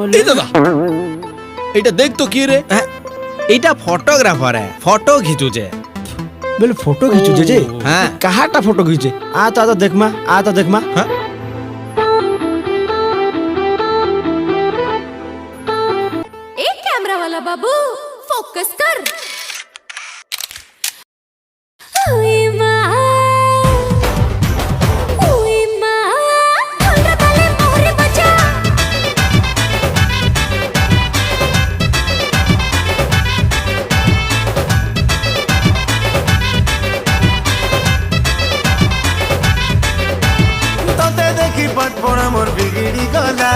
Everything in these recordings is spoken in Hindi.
বললে? এই দাদা এটা দেখ তো কি রে? এইটা ফটোগ্রাফার है फोटो खींचुचे बोले फोटो खींचू जे हाँ। कहाटा फोटो खींचे आ तो देख मा आ तो देख मा हाँ? एक कैमरा वाला बाबू फोकस कर। ओए माँ, ढोलक वाले मोहरे बजा। তোতে দেখি পাট পড়া মোর বিগিড়ি গলা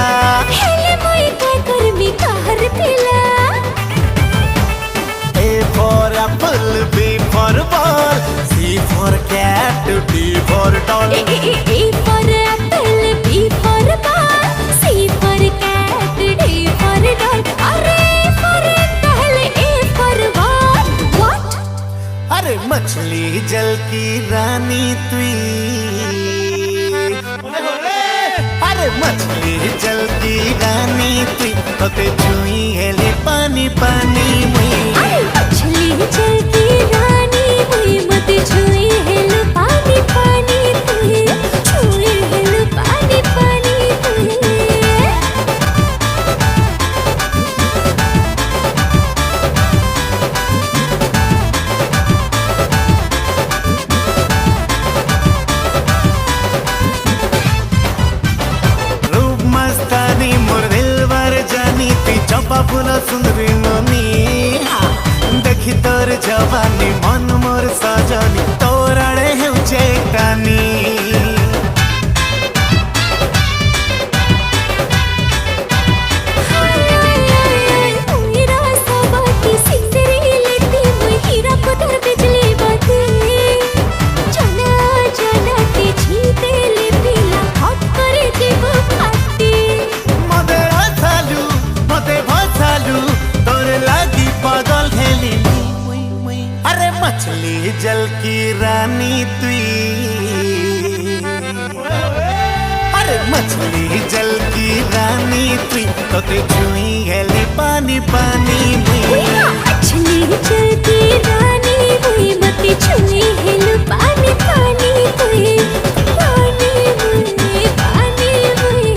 हेले मोई काय करमी कहर पिला। A for apple, B for ball, C for cat, D for doll. A for apple, B for ball, C for cat, D for doll. अरे for apple, A for what? What? अरे मछली जल की रानी तुई अरे मछली जल की रानी तुई तोते छुई हेले पानी पानी मुई अरे मछली जल की रानी हुई मत छुई हिल पानी पानी हुई छुई हिल पानी पानी हुई। रूप मस्तानी मोर दिलवर जानी ती चंपा फूल सुंदरी ननी देखी तोर जवानी मन मोर सजनी तोर आड़े हेउचे टानी हीरा सवाती सिंदरी लेती मुई हीरा को धर बिजली बाती जना जना ती छीते ले पीला हट करे देव फाटी। मदे भसालू तोर लागी पागल हेली अरे मछली जल की रानी तुई अरे मछली जल की रानी तुई तोते छुई हेली पानी पानी मुई मछली जल की रानी हुई मत छुई हिल पानी पानी हुई पानी हुई पानी हुई।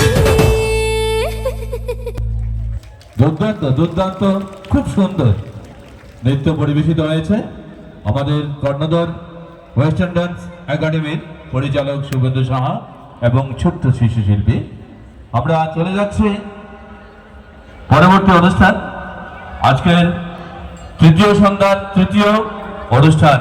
দুর্দান্ত দুর্দান্ত খুব সুন্দর নৃত্য পরিবেশিত হয়েছে আমাদের কর্ণধর ওয়েস্টার্ন ডান্স একাডেমির পরিচালক শুভেন্দু সাহা এবং ছোট্ট শিশু শিল্পী। আমরা চলে যাচ্ছি পরবর্তী অনুষ্ঠান আজকের তৃতীয় সন্ধ্যার তৃতীয় অনুষ্ঠান